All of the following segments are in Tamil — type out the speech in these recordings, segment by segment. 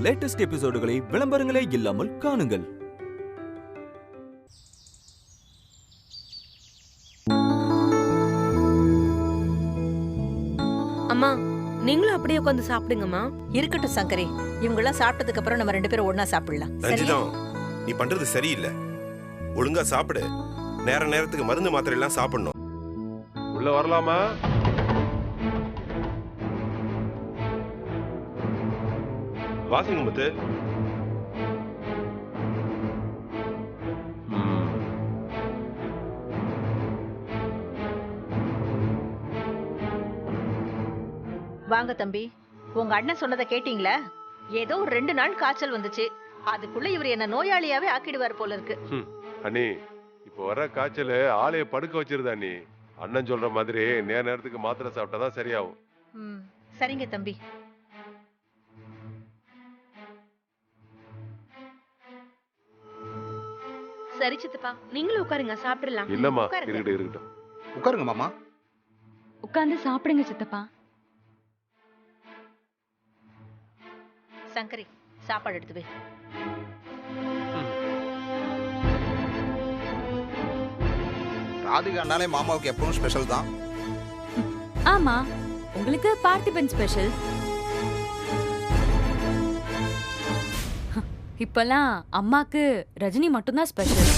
லேட்டஸ்ட் எபிசோடுகளை விளம்பரங்களே இல்லாமல் காணுங்கள். அம்மா, நீங்களும் அப்படியே உட்காந்து சாப்பிடுங்கம்மா. இருக்கட்டும் சங்கரி, இவங்கெல்லாம் சாப்பிட்டதுக்கு அப்புறம் நம்ம 2 பேரும் ஒண்ணா சாப்பிடலாம். ரஞ்சிதம், நீ பண்றது சரியில்லை. ஒழுங்கா சாப்பிடு. நேரத்துக்கு மருந்து மாத்திரை எல்லாம் சாப்பிடணும். உள்ள வரலாமா? வாசிங்க முத்து. வாங்க தம்பி, உங்க அண்ணன் சொன்னதை கேட்டீங்களா? ஏதோ ஒரு 2 நாள் காய்ச்சல் வந்துச்சு, அதுக்குள்ள இவர் என்ன நோயாளியாவே ஆக்கிடுவார் போல இருக்கு. அண்ணி, இப்போ வர காய்ச்சல் ஆளைய படுக்க வச்சிருதா அண்ணி. அண்ணன் சொல்ற மாதிரி நேரத்துக்கு மாத்திரை சாப்பிட்டாதான் சரியாகும். சரிங்க தம்பி. சரி சித்தப்பா, நீங்களும் உட்காருங்க, சாப்பிடலாம். இல்லம்மா, இருக்கட்டும். உட்காருங்க மாமா. உட்கார்ந்து சாப்பிடுங்க சித்தப்பா. சங்கரி, சாப்பாடு எடுத்து வை. ராதிகானாலே மாமாவுக்கு எப்பவும் ஸ்பெஷல் தான். ஆமா, உங்களுக்கு பார்த்திபன் ஸ்பெஷல். இப்பெல்லாம் அம்மாக்கு ரஜினி மட்டும்தான் ஸ்பெஷல்.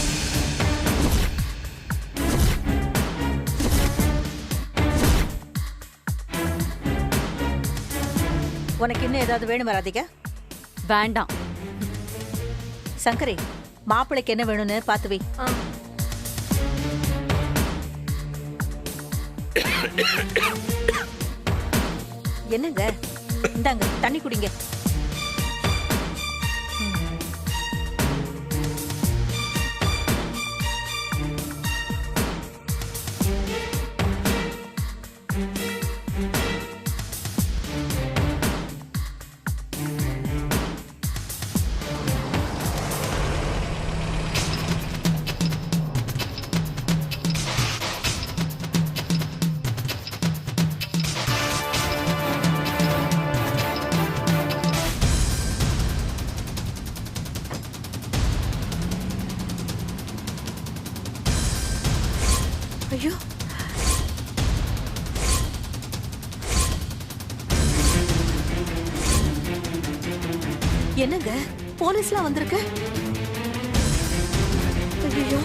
உனக்கு இன்னும் ஏதாவது வேணுமா ராதிகா? வேண்டாம். சங்கரி, மாப்பிளைக்கு என்ன வேணும்னு பார்த்து வை. என்னங்க, இந்தாங்க தண்ணி குடிங்க. ஐயோ, என்னங்க போலீஸ்லாம் வந்திருக்கு? ஐயோ,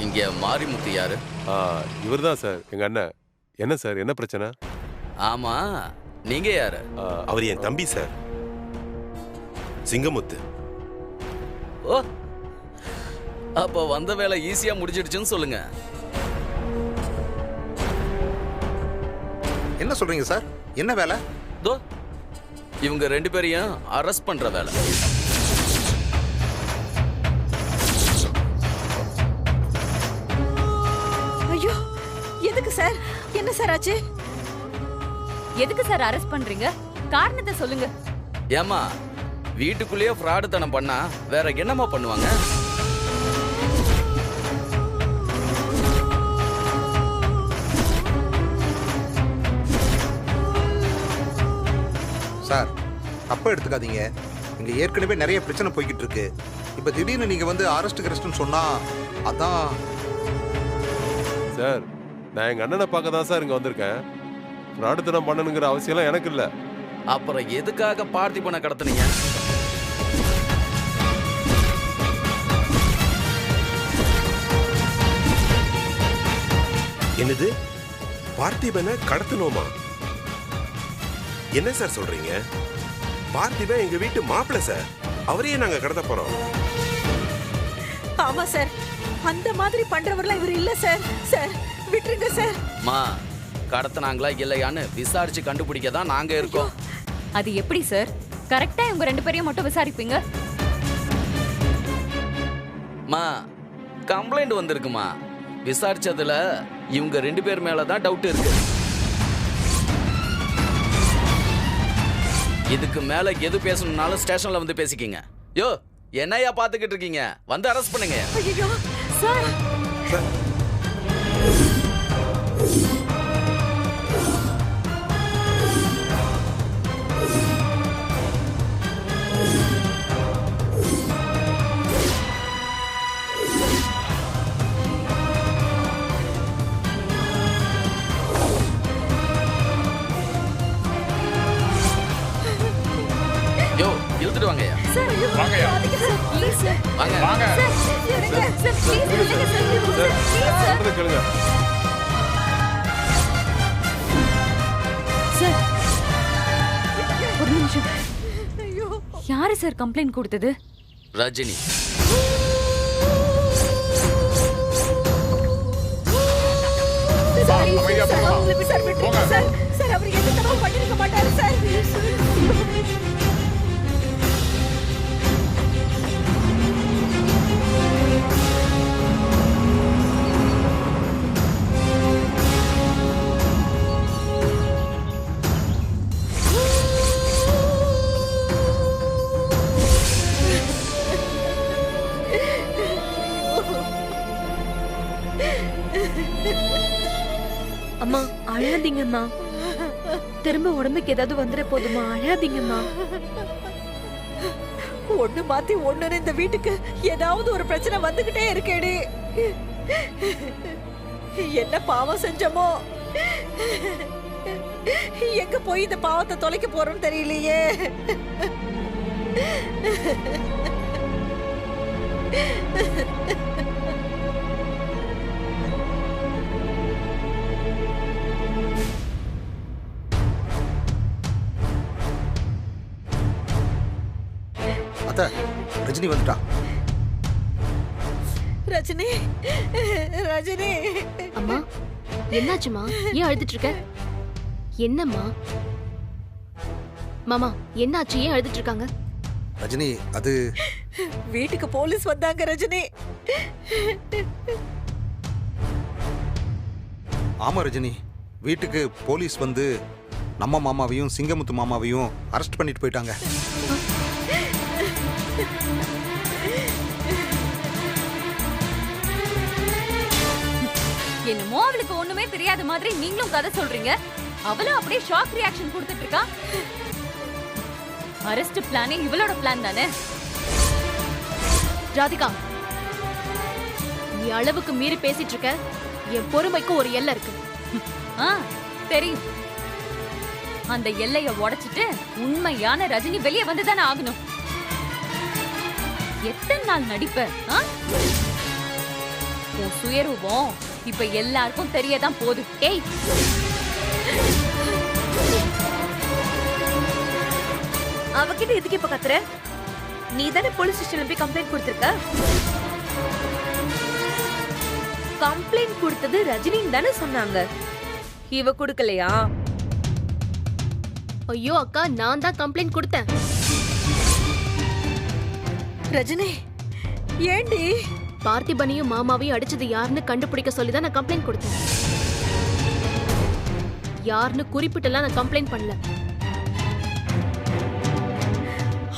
இங்க மாரிமுத்து யாரு? இவர்தான் சார், எங்க அண்ணன். என்ன சார், என்ன பிரச்சனை? ஆமா, நீங்க யாரு? அவர் என் தம்பி சார், சிங்கமுத்து. ஓ, அப்ப வந்த வேலை ஈஸியா முடிஞ்சிடுச்சுன்னு சொல்லுங்க. என்ன சொல்றீங்க சார்? என்ன வேலை? தோ, இவங்க 2 பேரையும் அரெஸ்ட் பண்ற வேலை. ஐயோ, எதுக்கு சார்? என்ன சார் ஆச்சு? எதுக்கு சார் அரெஸ்ட் பண்றீங்க? காரணத்தை சொல்லுங்க. ஏமா, வீட்டுக்குள்ளேயே ஃப்ராடுத்தனம் பண்ணா வேற என்னமா பண்ணுவாங்க? சார், தப்பா எடுத்துக்காதீங்க. இங்க ஏற்கனவே நிறைய பிரச்சனை போய்கிட்டு இருக்கு. இப்ப திடீர்னு நீங்க வந்து அரெஸ்ட்னு சொன்னா அதான். சார், நான் எங்க அண்ணனை பார்க்க தான் சார் இங்க வந்திருக்கேன். ஃப்ராடுத்தனம் பண்ணணுங்கிற அவசியம் எனக்கு இல்ல. அப்புறம் எதுக்காக பார்த்திபனை கடத்துனீங்க? என்னது, பார்த்திபனை கடத்தணுமா? என்ன சார் சொல்றீங்க? பார்த்திபன் எங்க வீட்டு மாப்பிள்ளை சார், அவரையே நாங்க கடத்த போறோம். ஆமா சார், அந்த மாதிரி பண்றவர்லாம் இவர் இல்ல சார். சார் விட்டுருங்க சார். மா, கடத்தினாங்களா இல்லையான்னு விசாரிச்சு கண்டுபிடிக்க தான் நாங்க இருக்கோம். அது எப்படி சார்? கரெக்டா இவங்க 2 பேரையும் மட்டும் விசாரிப்பீங்க? மா, கம்ப்ளைண்ட் வந்திருக்குமா. விசாரிச்சதுல இவங்க 2 பேர் மேலதான் டவுட் இருக்கு. இதுக்கு மேல எது பேசணும்னாலும் ஸ்டேஷன்ல வந்து பேசிக்கிங்க. யோ, என்னையா பாத்துக்கிட்டு இருக்கீங்க? வந்து அரெஸ்ட் பண்ணுங்க. ஐயோ சார். வாங்க சொல்றதை கேளுங்க. ஒரு நிமிஷம். யாரு சார் கம்ப்ளைண்ட் கொடுத்தது? ரஜினி. அம்மா அழாதீங்கம்மா. திரும்ப உடம்புக்கு ஏதாவது வந்துட போதுமா? அழாதீங்கம்மா. ஒண்ணு மாத்தி ஒண்ணுன்னு இந்த வீட்டுக்கு ஏதாவது ஒரு பிரச்சனை வந்துகிட்டே இருக்கேடி. என்ன பாவம் செஞ்சோமோ, எங்க போய் இந்த பாவத்தை தொலைக்க போறோம்னு தெரியலையே. அத்தை, ரஜினி வந்துட்டா. ரஜினி, ரஜினி. அம்மா என்னாச்சுமா? ஏன் அழுதுட்டு இருக்க? என்னம்மா? மாமா என்னாச்சு? ஏன் அழுதுட்டு இருக்காங்க? ரஜினி, அது வீட்டுக்கு போலீஸ் வந்தாங்க ரஜினி. ஆமா ரஜினி, வீட்டுக்கு போலீஸ் வந்து நம்ம மாமாவையும் சிங்கமுத்து மாமாவையும் அரெஸ்ட் பண்ணிட்டு போயிட்டாங்க. என்னமோ அவளுக்கு ஒண்ணுமே தெரியாத மாதிரி நீங்களும் கதை சொல்றீங்க. அவளும் அப்படியே ஷாக் ரியாக்ஷன் கொடுத்துட்டு இருக்கா. அரெஸ்ட் பிளானே இவளோட பிளான் தானே? ராதிகா, நீ அளவுக்கு மீறி பேசிட்டு இருக்க. என் பொறுமைக்கு ஒரு எல்லை இருக்கு. தெரியும். அந்த எல்லைய உடைச்சிட்டு உண்மையான ரஜினி வெளியே வந்துதானே ஆகணும். எத்தனை நாள் நடிப்ப? உன் சுயரூபம் இப்ப எல்லாருக்கும் தெரியதான் போகுது. ஏய், அவகிட்ட எதுக்கு இப்ப கத்துற? நீ தானே போலீஸ் ஸ்டேஷன்ல போய் கம்ப்ளைண்ட் கொடுத்திருக்க. கம்ப்ளைண்ட் கொடுத்தது ரஜினின்னு தானே சொன்னாங்க. இவ கொடுக்கலையா? ஐயோ அக்கா, நான் தான் கம்ப்ளைண்ட் கொடுத்தேன். ரஜினி, ஏண்டி? பார்த்திபனையும் மாமாவையும் அடிச்சது யாருன்னு கண்டுபிடிக்க சொல்லி தான் நான் கம்ப்ளைண்ட் கொடுத்தேன். யாருன்னு குறிப்பிட்டெல்லாம் நான் கம்ப்ளைண்ட் பண்ணல.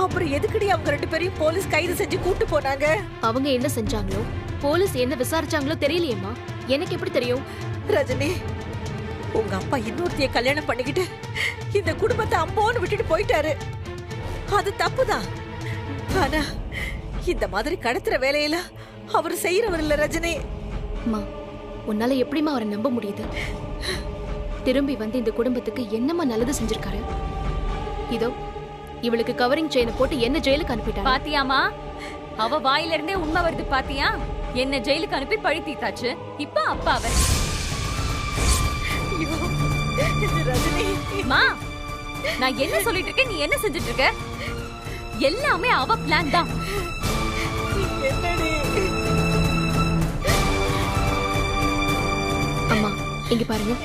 அப்புறம் எதுக்குடி அவங்க ரெண்டு பேரையும் போலீஸ் கைது செஞ்சு கூட்டு போனாங்க? அவங்க என்ன செஞ்சாங்களோ, போலீஸ் என்ன விசாரிச்சாங்களோ தெரியலையேம்மா. எனக்கு எப்படி தெரியும்? ரஜினி, உங்க அப்பா இன்னொருத்தைய கல்யாணம் பண்ணிக்கிட்டு இந்த குடும்பத்தை அம்போன்னு விட்டுட்டு போயிட்டாரு. அது தப்புதான். ஆனா இந்த மாதிரி கடத்துற வேலையெல்லாம் அவர் செய்யறவர் இல்ல ரஜினி. அம்மா, உன்னால எப்படிமா அவரை நம்ப முடியுது? திரும்பி வந்து இந்த குடும்பத்துக்கு என்னமா நல்லது செஞ்சிருக்காரு? இதோ இவளுக்கு கவரிங் செயினை போட்டு என்ன ஜெயிலுக்கு அனுப்பிட்டாங்க. பாத்தியாமா? அவ வாயில இருந்தே உண்மை வருது பாத்தியா? என்ன ஜெயிலுக்கு அனுப்பி பழி தீத்தாச்சு. இப்ப அப்பாவ ரஜினி, மா, நான் என்ன சொல்லிட்டு இருக்கேன், நீ என்ன செஞ்சுட்டு இருக்க? எல்லாமே அவ பிளான் தான். அம்மா இங்க பாருங்க,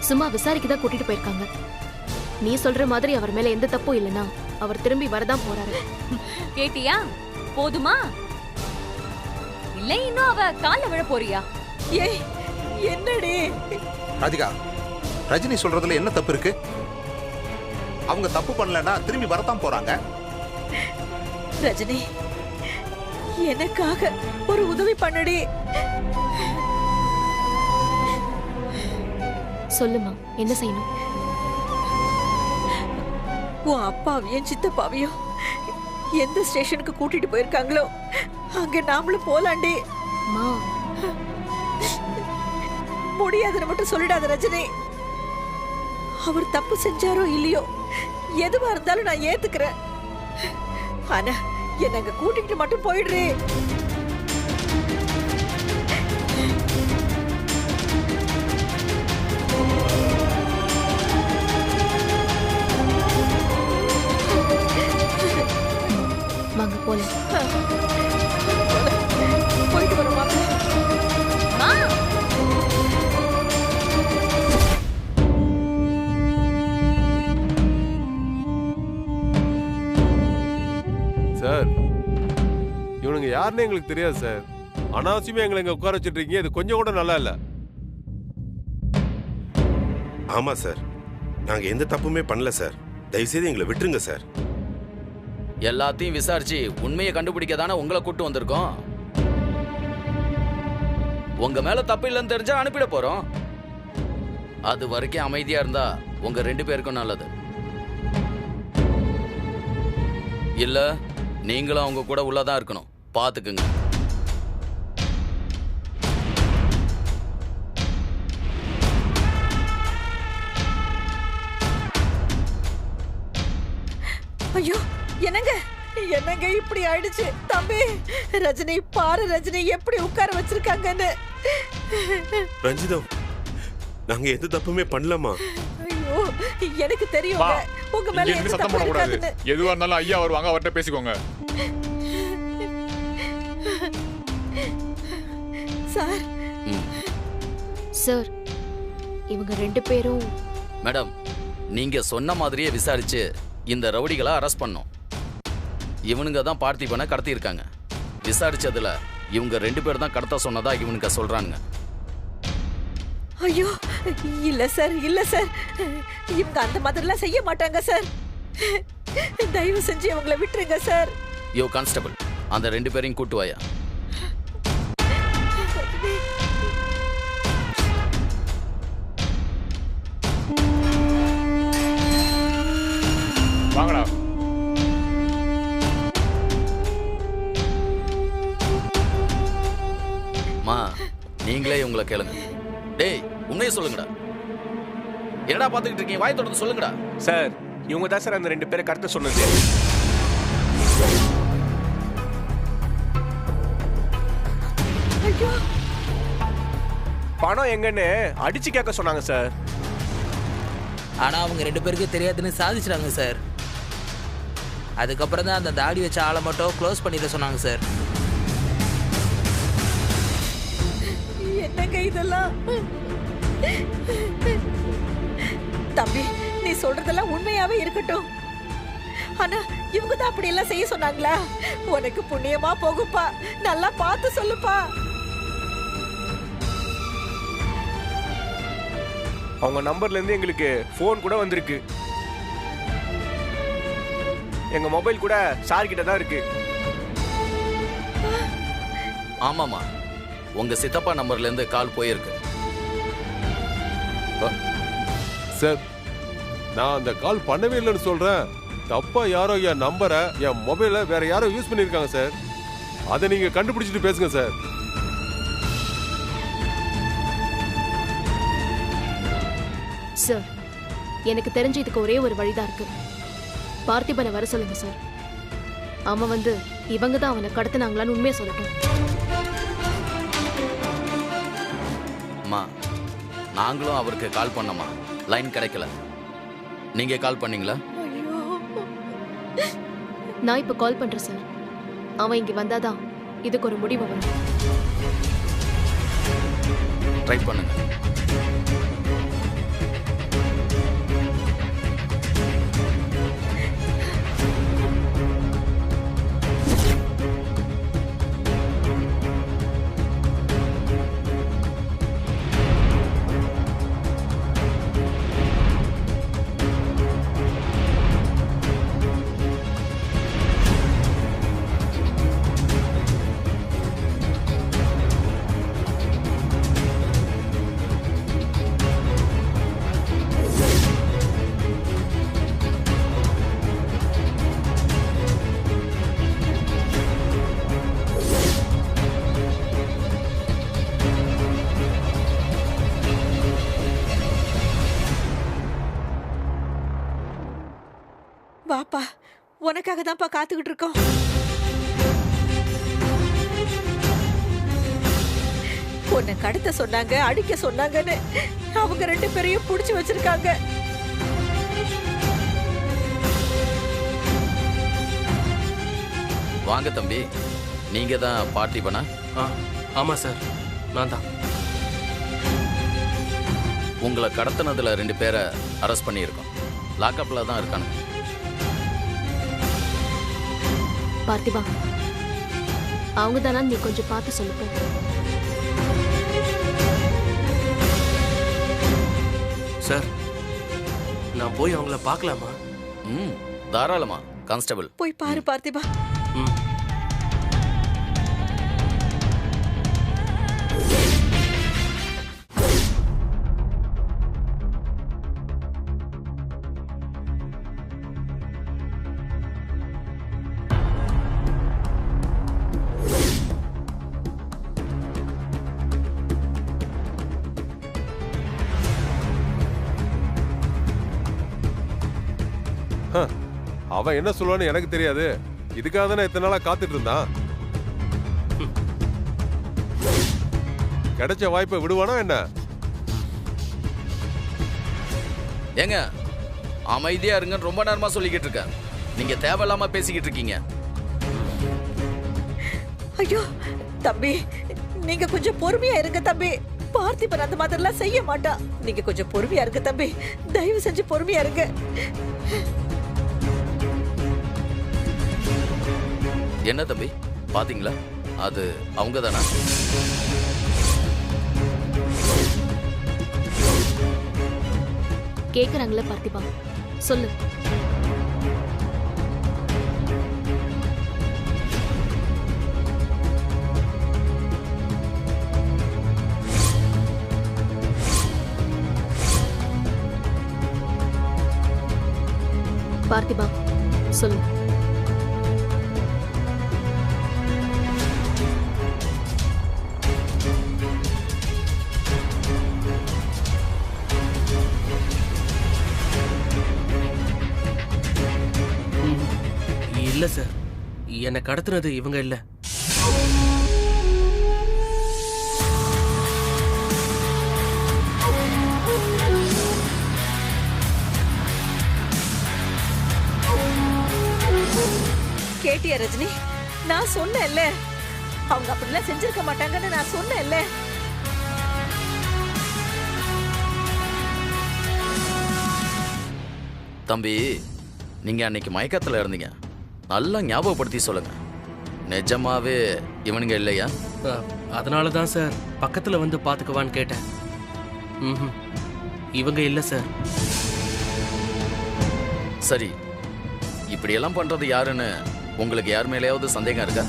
சும்மா விசாரிக்கதான் கூட்டிட்டு போயிருக்காங்க. நீ சொல்ற மாதிரி அவர் மேல எந்த தப்பும் இல்லைன்னா அவர் திரும்பி வரதான் போறாரு. கேட்டியா? போதுமா? இல்ல இன்னும் அவ கால்ல விழ போறியா? ஏய், என்னடி? ராதிகா, ரஜினி சொல்றதுல என்ன தப்பு இருக்கு? அவங்க தப்பு பண்ணலன்னா திரும்பி வரத்தான் போறாங்க. ரஜினி, எனக்காக ஒரு உதவி பண்ணுடி. சொல்லுமா, என்ன செய்யணும்? உன் அப்பாவையும் சித்தப்பாவையும் எந்த ஸ்டேஷனுக்கு கூட்டிட்டு போயிருக்காங்களோ அங்க நாமளும் போலாண்டி. மா, முடியாதுன்னு மட்டும் சொல்லிடாத ரஜினி. அவர் தப்பு செஞ்சாரோ இல்லையோ, எதுவா இருந்தாலும் நான் ஏத்துக்கிறேன். ஆனா என்ன அங்க கூட்டிக்கிட்டு மட்டும் போயிடுறே. வாங்க போலாம். போயிட்டு வரோம் மாப்பிள்ளை. சார் இவனுங்க யாருன்னு எங்களுக்கு தெரியாது சார். அனாவசியமா எங்களை இங்க உட்கார வச்சுட்டு இருக்கீங்க. இது கொஞ்சம் கூட நல்லா இல்ல. ஆமா சார், நாங்க எந்த தப்புமே பண்ணல சார். தயவுசெய்து எங்களை விட்டுருங்க சார். எல்லாத்தையும் விசாரிச்சு உண்மையை கண்டுபிடிக்க தானே உங்களை கூட்டு வந்திருக்கோம். உங்க மேல தப்பு இல்லைன்னு தெரிஞ்சா அனுப்பிட போறோம். அது வரைக்கும் அமைதியா இருந்தா உங்க 2 பேருக்கும் நல்லது. இல்ல நீங்களும் அவங்க கூட உள்ளதான் இருக்கணும். பாத்துக்குங்க. ஐயோ என்னங்க என்னங்க இப்படி ஆயிடுச்சு? தம்பி ரஜினி பாரு, ரஜினி எப்படி உட்கார வச்சிருக்காங்கன்னு. ரஞ்சிதம், நாங்க எந்த தப்புமே பண்ணலமா. ஐயோ எனக்கு தெரியும் உங்க மேல எந்த சத்தம் தப்பும் போடக்கூடாது. இருக்காதுன்னு. எதுவா இருந்தாலும் ஐயா வருவாங்க, அவர்கிட்ட பேசிக்கோங்க. சார் சார் இவங்க 2 பேரும். மேடம், நீங்க சொன்ன மாதிரியே விசாரிச்சு இந்த ரவுடிகளை அரெஸ்ட் பண்ணோம். இவனுங்க தான் பார்த்திபனை கடத்தி இருக்காங்க. விசாரிச்சதுல இவங்க 2 பேர் தான் கடத்த சொன்னதா இவனுங்க சொல்றானுங்க. ஐயோ இல்ல சார், இல்ல சார், இவங்க அந்த மாதிரிலாம் செய்ய மாட்டாங்க சார். தயவு செஞ்சு இவங்களை விட்டுருங்க சார். யோ கான்ஸ்டபிள், அந்த 2 பேரையும் கூட்டு வாயா. வாங்கடா. மா, நீங்களே இவங்களை கேளுங்க. டேய், உண்மையை சொல்லுங்கடா. என்னடா பாத்துக்கிட்டு இருக்கீங்க? வாய் தொடர்ந்து சொல்லுங்கடா. சார் இவங்க தான் சார் அந்த 2 பேரை கடத்த சொன்னது. பணம் எங்கன்னு அடிச்சு கேட்க சொன்னாங்க சார். ஆனா அவங்க 2 பேருக்கு தெரியாதுன்னு சாதிச்சிட்டாங்க சார். அதுக்கப்புறம் தான் அந்த தாடி வச்ச ஆளை மட்டும் க்ளோஸ் பண்ணிட சொன்னாங்க சார். என்னங்க இதெல்லாம்? தம்பி நீ சொல்றதெல்லாம் உண்மையாவே இருக்கட்டும். ஆனா இவங்க தான் அப்படி எல்லாம் செய்ய சொன்னாங்களா? உனக்கு புண்ணியமா போகுப்பா, நல்லா பார்த்து சொல்லுப்பா. அவங்க நம்பர்ல இருந்து எங்களுக்கு போன் கூட வந்திருக்கு. எங்க மொபைல் கூட சார் கிட்ட தான் இருக்கு. ஆமாமா, உங்க சித்தப்பா நம்பர்ல இருந்து கால் போயிருக்கு. சார், நான் அந்த கால் பண்ணவே இல்லைன்னு சொல்றேன். தப்பா யாரோ என் நம்பரை, என் மொபைலை வேற யாரோ யூஸ் பண்ணிருக்காங்க சார். அதை நீங்க கண்டுபிடிச்சிட்டு பேசுங்க சார். சார் எனக்கு தெரிஞ்ச இதுக்கு ஒரே ஒரு வழிதான் இருக்கு. பார்த்திபனை வர சொல்லுங்க சார். அவன் வந்து இவங்க தான் அவனை கடத்தினாங்களான்னு உண்மையை சொல்லட்டும். அம்மா, நாங்களும் அவருக்கு கால் பண்ணோமா, லைன் கிடைக்கல. நீங்க கால் பண்ணீங்களா? நான் இப்ப கால் பண்றேன் சார். அவன் இங்க வந்தாதான் இதுக்கு ஒரு முடிவு வரும். ட்ரை பண்ணுங்க. வாப்பா, உனக்காக தான்ப்பா காத்துக்கிட்டு இருக்கோம். உன்னை கடத்த சொன்னாங்க, அடிக்க சொன்னாங்கன்னு அவங்க 2 பேரையும் புடிச்சு வச்சிருக்காங்க. வாங்க தம்பி, நீங்க தான் பார்த்திபனா? ஆமா சார், நான் தான். உங்களை கடத்தினதுல 2 பேரை அரெஸ்ட் பண்ணியிருக்கோம். லாக்அப்ல தான் இருக்கானு. பார்த்திபா, அவங்க தானா? நீ கொஞ்சம் பார்த்து சொல்லுப்ப. சார், நான் போய் அவங்கள பார்க்கலாமா? தாராளமா கான்ஸ்டபிள். போய் பாரு பார்த்திபா. அவன் என்ன சொல்லுவான்னு எனக்கு தெரியாது. இதுக்காக தானே இத்தனை நாளா காத்துட்டு இருந்தான். கிடைச்ச வாய்ப்பை விடுவானா என்ன? ஏங்க, அமைதியா இருங்கன்னு ரொம்ப நேரமா சொல்லிக்கிட்டு இருக்கேன். நீங்க தேவையில்லாம பேசிக்கிட்டு இருக்கீங்க. ஐயோ தம்பி, நீங்க கொஞ்சம் பொறுமையா இருங்க தம்பி. பார்த்திபன் அந்த மாதிரிலாம் செய்ய மாட்டான். நீங்க கொஞ்சம் பொறுமையா இருங்க தம்பி, தயவு செஞ்சு பொறுமையா இருங்க. என்ன தம்பி, பாத்தீங்களா? அது அவங்க தானா? கேக்குறாங்களா பார்த்திபா? சொல்லு. பார்த்திபா, சொல்லு. இல்ல சார், என்னை கடத்துனது இவங்க இல்ல. கேட்டியா ரஜினி? நான் சொன்னேன்ல, அவங்க அப்படிலாம் செஞ்சிருக்க மாட்டாங்கன்னு நான் சொன்னேன்ல. தம்பி, நீங்க அன்னைக்கு மயக்கத்துல இருந்தீங்க. நல்லா ஞாபகப்படுத்தி சொல்லுங்க. நிஜமாவே இவனுங்க இல்லையா? அதனால தான் சார் பக்கத்துல வந்து பாத்துக்குவான்னு கேட்டேன். இவங்க இல்ல சார். சரி, இப்படியெல்லாம் பண்றது யாருன்னு உங்களுக்கு யார் மேலேயாவது சந்தேகம் இருக்கா?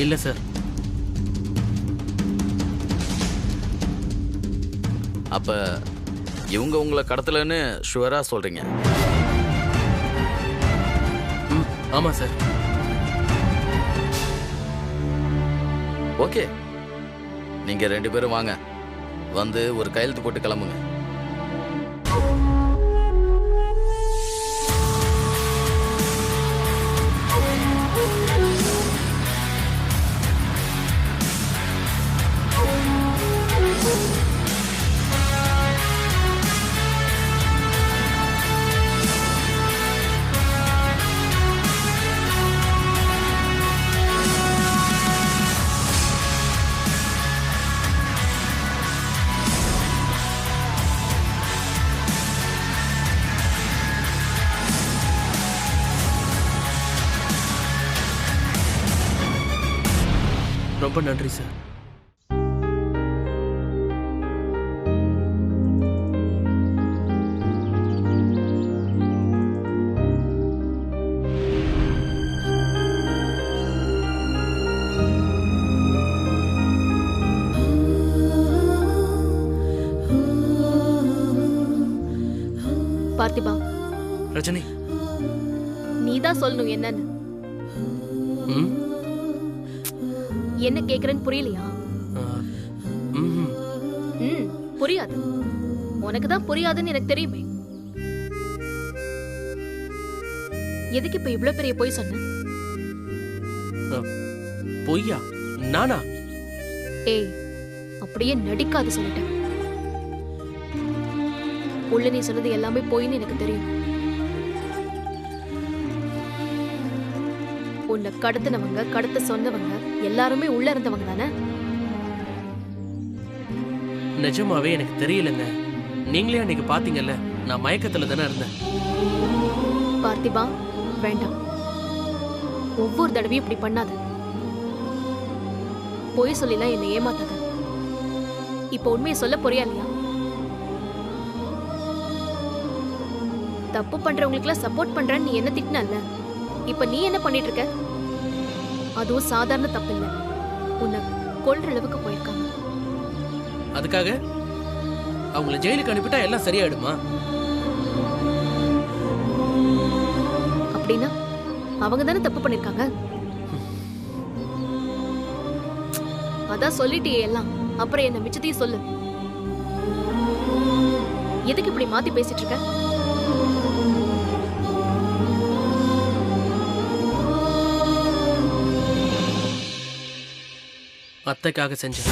இல்ல சார். அப்ப இவங்க உங்களை கடத்தலன்னு ஷுவரா சொல்றீங்க? ஆமா சார். ஓகே, நீங்க 2 பேரும் வாங்க, வந்து ஒரு கையெழுத்து போட்டு கிளம்புங்க. ரொம்ப நன்றி சார். பார்த்திபா, ரஜினி, நீதான் சொல்லணும் என்னன்னு. என்ன கேக்குறேன்னு புரியலையா? புரியாது. உனக்கு தான் புரியாதுன்னு எனக்கு தெரியுமே. எதுக்கு இப்ப இவ்ளோ பெரிய பொய் சொன்ன? பொய்யா? நானா? ஏய், அப்படியே நடிக்காது சொல்லிட்டேன். உள்ள நீ சொன்னது எல்லாமே பொய்ன்னு எனக்கு தெரியும். உன்னை கடத்தினவங்க, கடத்த சொன்னவங்க எல்லாருமே உள்ள இருந்தவங்க தானே? நிஜமாவே எனக்கு தெரியலங்க. நீங்களே அன்னைக்கு பாத்தீங்கல்ல, நான் மயக்கத்துல தானே இருந்தேன். பார்த்திபா, வேண்டாம். ஒவ்வொரு தடவையும் இப்படி பண்ணாத. பொய் சொல்லிலாம் என்னை ஏமாத்தாத. இப்ப உண்மையை சொல்ல போறியா இல்லையா? தப்பு பண்றவங்களுக்குலாம் சப்போர்ட் பண்றேன்னு நீ என்ன திட்டினல்ல, இப்ப நீ என்ன பண்ணிட்டு இருக்க? அதுவும் சாதாரண தப்பு இல்ல, உன்னை கொல்ற அளவுக்கு போயிருக்காங்க. அதுக்காக அவங்கள ஜெயிலுக்கு அனுப்பிட்டா எல்லாம் சரியாயிடுமா? அப்படின்னா அவங்க தானே தப்பு பண்ணிருக்காங்க. அதான் சொல்லிட்டியே எல்லாம், அப்புறம் என்ன மிச்சத்தையும் சொல்லு. எதுக்கு இப்படி மாத்தி பேசிட்டு இருக்க? அத்தைக்காக செஞ்சேன்.